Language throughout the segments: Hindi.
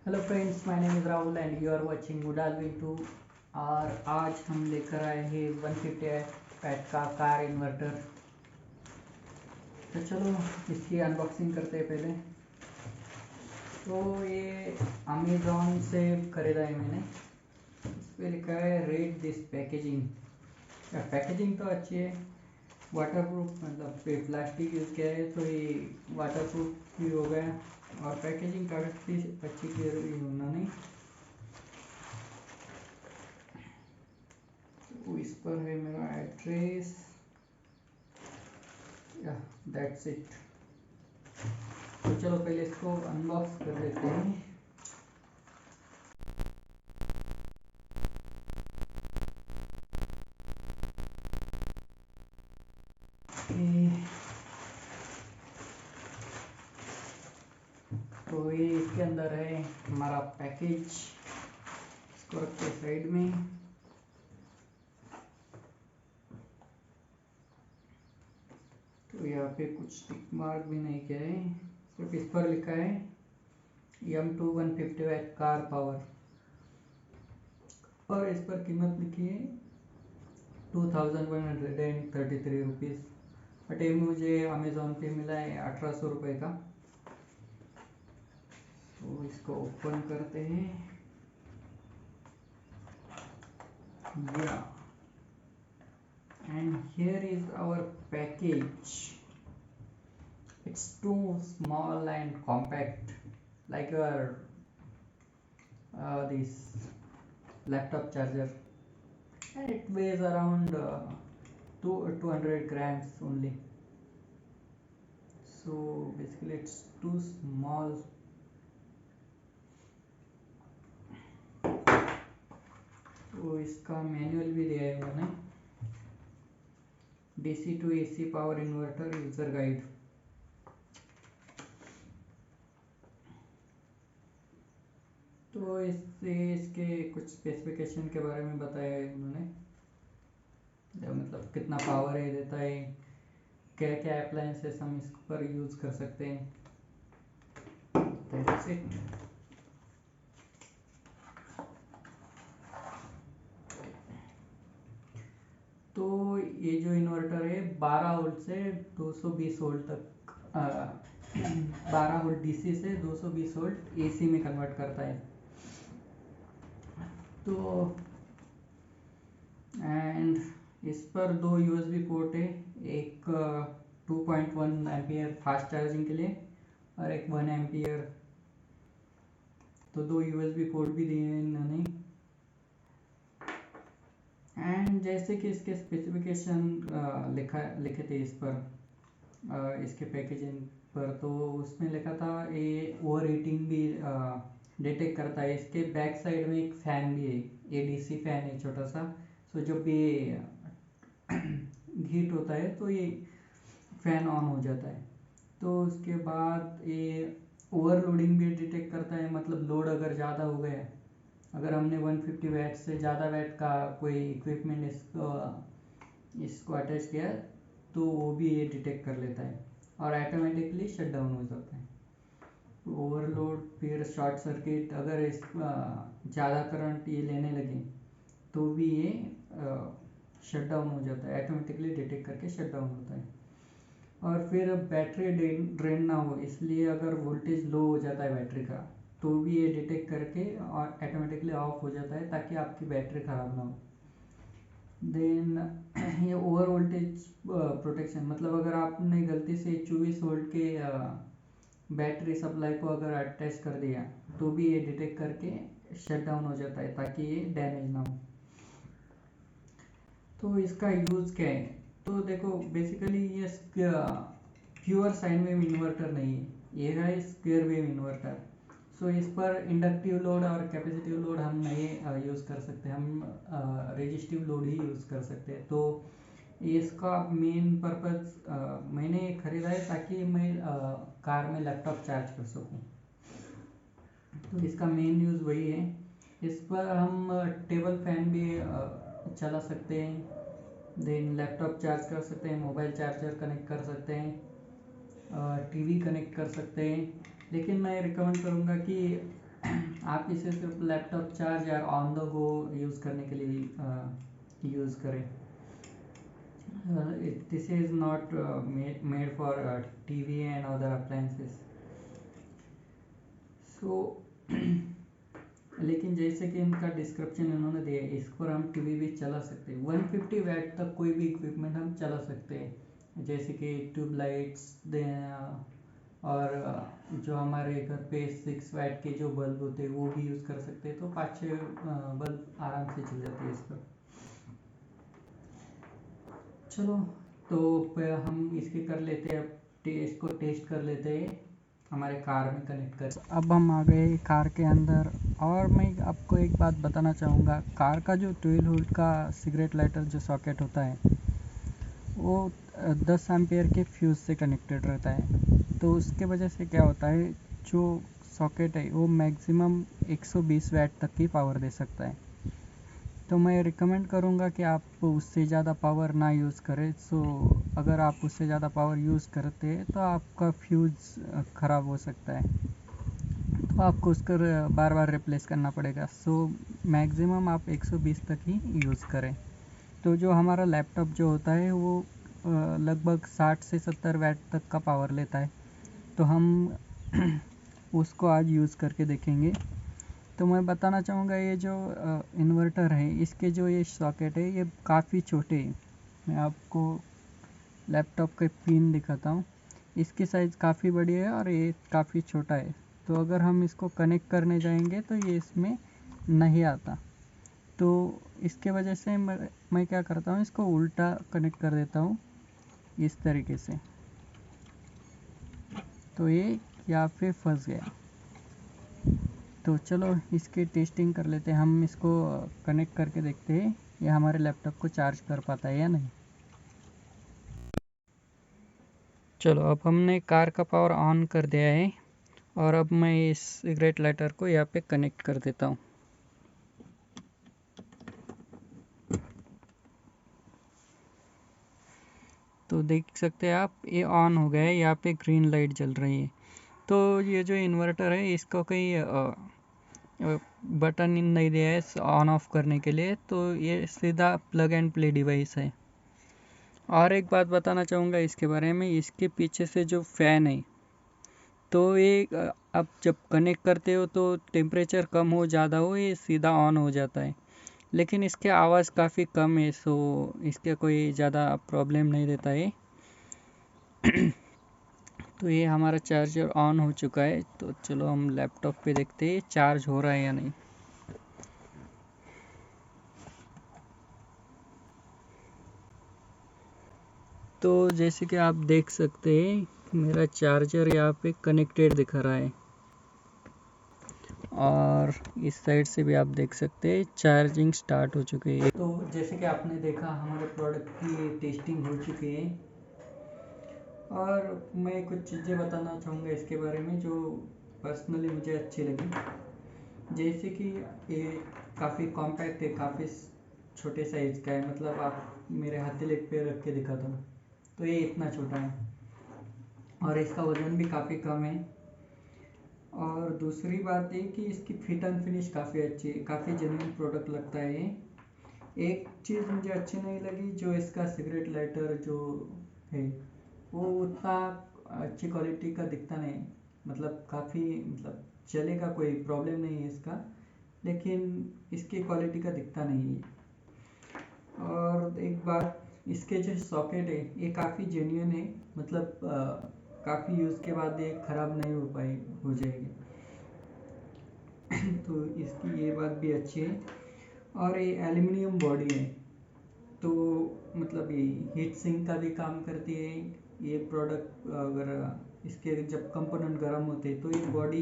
Hello friends, my name is Rahul and you are watching Goodall V two. और आज हम लेकर आए हैं 150 वैट का कार इन्वर्टर। तो चलो इसकी अनबॉक्सिंग करते हैं पहले। तो ये अमेज़ॉन से खरीदा है मैंने। इस पर लिखा है रेट दिस पैकेजिंग। पैकेजिंग तो अच्छी है, वाटरप्रूफ, मतलब पे प्लास्टिक यूज़ किया है तो ये वाटरप्रूफ भी हो गया। और पैकेजिंग काफ़ी अच्छी की है उन्होंने। तो इस पर है मेरा एड्रेस, या दैट्स इट। तो चलो पहले इसको अनबॉक्स कर लेते हैं। तो ये इसके अंदर है हमारा पैकेज। इसको रखते हैं साइड में। तो यहाँ पे कुछ टिक मार्क भी नहीं किया है, सिर्फ इस पर लिखा है M2 150 वैट कार पावर। और इस पर कीमत लिखी है 2133 रुपीज़। बट ये मुझे अमेज़ॉन पे मिला है 1800 रुपये का। तो इसको ओपन करते हैं। या and here is our package. It's too small and compact, like your this laptop charger, and it weighs around 200 grams only. So basically it's too small. तो इसका मैनुअल भी दिया है उन्होंने, DC to AC power inverter user guide. तो इससे इसके कुछ स्पेसिफिकेशन के बारे में बताया है उन्होंने, मतलब कितना पावर है देता है, क्या क्या अप्लायंसेस हम इस पर यूज़ कर सकते हैं। That's it. तो ये जो इन्वर्टर है 12 वोल्ट से 220 वोल्ट तक 12 वोल्ट DC से 220 वोल्ट AC में कन्वर्ट करता है। तो एंड इस पर दो USB पोर्ट है, एक 2.1 एम्पियर फास्ट चार्जिंग के लिए और एक 1 एम्पियर। तो दो USB पोर्ट भी दिए हैं इन्होंने। एंड जैसे कि इसके स्पेसिफिकेशन लिखे थे इस पर इसके पैकेजिंग पर, तो उसमें लिखा था ये ओवर हीटिंग भी डिटेक्ट करता है। इसके बैक साइड में एक फ़ैन भी है, ये DC फैन है छोटा सा। सो जब भी हीट होता है तो ये फैन ऑन हो जाता है। तो उसके बाद ये ओवरलोडिंग भी डिटेक्ट करता है, मतलब लोड अगर ज़्यादा हो गया, अगर हमने 150 वैट से ज़्यादा वैट का कोई इक्विपमेंट इसको अटैच किया तो वो भी ये डिटेक्ट कर लेता है और ऑटोमेटिकली शट डाउन हो जाता है। ओवरलोड फिर शॉर्ट सर्किट, अगर इस ज़्यादा करंट ये लेने लगे तो भी ये शट डाउन हो जाता है, ऑटोमेटिकली डिटेक्ट करके शट डाउन होता है। और फिर बैटरी ड्रेन ना हो, इसलिए अगर वोल्टेज लो हो जाता है बैटरी का तो भी ये डिटेक्ट करके और ऑटोमेटिकली ऑफ हो जाता है ताकि आपकी बैटरी ख़राब ना हो। देन ये ओवर वोल्टेज प्रोटेक्शन, मतलब अगर आपने गलती से 24 वोल्ट के बैटरी सप्लाई को अगर अटैच कर दिया तो भी ये डिटेक्ट करके शट डाउन हो जाता है ताकि ये डैमेज ना हो। तो इसका यूज़ क्या है, तो देखो बेसिकली ये प्योर साइन वेव इन्वर्टर नहीं है, ये है स्क्वायर वेव इन्वर्टर। सो इस पर इंडक्टिव लोड और कैपेसिटिव लोड हम नहीं यूज़ कर सकते, हम रेजिस्टिव लोड ही यूज़ कर सकते हैं। तो इसका मेन पर्पज़ मैंने ख़रीदा है ताकि मैं कार में लैपटॉप चार्ज कर सकूं। तो इसका मेन यूज़ वही है। इस पर हम टेबल फैन भी चला सकते हैं, देन लैपटॉप चार्ज कर सकते हैं, मोबाइल चार्जर कनेक्ट कर सकते हैं, टीवी कनेक्ट कर सकते हैं। लेकिन मैं रिकमेंड करूँगा कि आप इसे सिर्फ लैपटॉप चार्ज या ऑन द गो यूज़ करने के लिए यूज़ करें। This is not made for TV and other appliances. So लेकिन जैसे कि इनका डिस्क्रिप्शन इन्होंने दिया है, इस पर हम टीवी भी चला सकते हैं। 150 वैट तक कोई भी इक्विपमेंट हम चला सकते हैं, जैसे कि ट्यूबलाइट्स और जो हमारे घर पे 6 वैट के जो बल्ब होते हैं वो भी यूज़ कर सकते हैं। तो 5-6 बल्ब आराम से चल जाते हैं इस पर। चलो, तो हम इसके कर लेते हैं, इसको टेस्ट कर लेते हैं, हमारे कार में कनेक्ट कर। अब हम आ गए कार के अंदर, और मैं आपको एक बात बताना चाहूँगा। कार का जो 12 वोल्ट का सिगरेट लाइटर जो सॉकेट होता है वो 10 एम्पियर के फ्यूज़ से कनेक्टेड रहता है। तो उसके वजह से क्या होता है, जो सॉकेट है वो मैक्सिमम 120 वैट तक की पावर दे सकता है। तो मैं रिकमेंड करूँगा कि आप उससे ज़्यादा पावर ना यूज़ करें। सो अगर आप उससे ज़्यादा पावर यूज़ करते हैं तो आपका फ्यूज़ ख़राब हो सकता है, तो आपको उसको बार बार रिप्लेस करना पड़ेगा। सो मैक्सिमम आप 120 तक ही यूज़ करें। तो जो हमारा लैपटॉप जो होता है वो लगभग 60 से 70 वैट तक का पावर लेता है। तो हम उसको आज यूज़ करके देखेंगे। तो मैं बताना चाहूँगा, ये जो इन्वर्टर है इसके जो ये सॉकेट है ये काफ़ी छोटे हैं। मैं आपको लैपटॉप के पिन दिखाता हूँ। इसकी साइज़ काफ़ी बड़ी है और ये काफ़ी छोटा है। तो अगर हम इसको कनेक्ट करने जाएंगे तो ये इसमें नहीं आता। तो इसके वजह से मैं क्या करता हूँ, इसको उल्टा कनेक्ट कर देता हूँ इस तरीके से। तो ये यहाँ पे फंस गया। तो चलो इसकी टेस्टिंग कर लेते हैं। हम इसको कनेक्ट करके देखते हैं ये हमारे लैपटॉप को चार्ज कर पाता है या नहीं। चलो, अब हमने कार का पावर ऑन कर दिया है, और अब मैं इस सिगरेट लाइटर को यहाँ पे कनेक्ट कर देता हूँ। तो देख सकते हैं आप, ये ऑन हो गया है, यहाँ पे ग्रीन लाइट जल रही है। तो ये जो इन्वर्टर है इसको कोई बटन नहीं दिया है ऑन ऑफ करने के लिए, तो ये सीधा प्लग एंड प्ले डिवाइस है। और एक बात बताना चाहूँगा इसके बारे में, इसके पीछे से जो फ़ैन है तो ये आप जब कनेक्ट करते हो तो टेम्परेचर कम हो ज़्यादा हो ये सीधा ऑन हो जाता है, लेकिन इसके आवाज़ काफ़ी कम है। सो इसके कोई ज़्यादा प्रॉब्लम नहीं देता है। तो ये हमारा चार्जर ऑन हो चुका है। तो चलो हम लैपटॉप पे देखते हैं चार्ज हो रहा है या नहीं। तो जैसे कि आप देख सकते हैं मेरा चार्जर यहाँ पे कनेक्टेड दिखा रहा है, और इस साइड से भी आप देख सकते हैं चार्जिंग स्टार्ट हो चुकी है। तो जैसे कि आपने देखा हमारे प्रोडक्ट की टेस्टिंग हो चुकी है, और मैं कुछ चीज़ें बताना चाहूँगा इसके बारे में जो पर्सनली मुझे अच्छी लगी। जैसे कि ये काफ़ी कॉम्पैक्ट है, काफ़ी छोटे साइज़ का है। मतलब आप मेरे हथेली पे रख के दिखाता हूँ तो ये इतना छोटा है, और इसका वज़न भी काफ़ी कम है। और दूसरी बात ये कि इसकी फिट एंड फिनिश काफ़ी अच्छी है, काफ़ी जेन्युइन प्रोडक्ट लगता है ये। एक चीज़ मुझे अच्छी नहीं लगी, जो इसका सिगरेट लाइटर जो है वो उतना अच्छी क्वालिटी का दिखता नहीं। मतलब काफ़ी, मतलब चलेगा, कोई प्रॉब्लम नहीं है इसका, लेकिन इसकी क्वालिटी का दिखता नहीं है। और एक बात, इसके जो सॉकेट है ये काफ़ी जेन्युइन है। मतलब काफ़ी यूज़ के बाद ये ख़राब नहीं हो जाएगी। तो इसकी ये बात भी अच्छी है। और ये एल्युमिनियम बॉडी है, तो मतलब ये हीट सिंक का भी काम करती है ये प्रोडक्ट। अगर इसके जब कंपोनेंट गर्म होते हैं तो ये बॉडी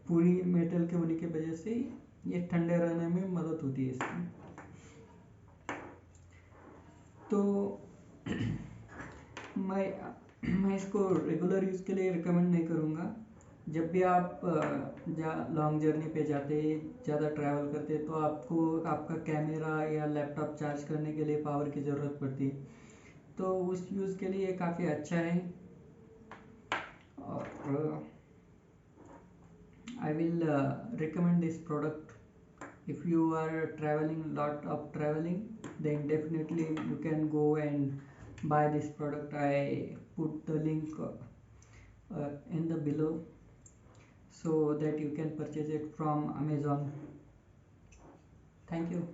पूरी मेटल के होने की वजह से ये ठंडे रहने में मदद होती है इसकी। तो मैं इसको रेगुलर यूज़ के लिए रिकमेंड नहीं करूँगा। जब भी आप लॉन्ग जर्नी पे जाते, ज़्यादा ट्रैवल करते, तो आपको आपका कैमरा या लैपटॉप चार्ज करने के लिए पावर की ज़रूरत पड़ती है। तो उस यूज़ के लिए काफ़ी अच्छा है। और I will recommend this product. If you are traveling, lot of traveling, then definitely you can go and buy this product. I put the link in the below so that you can purchase it from Amazon. Thank you.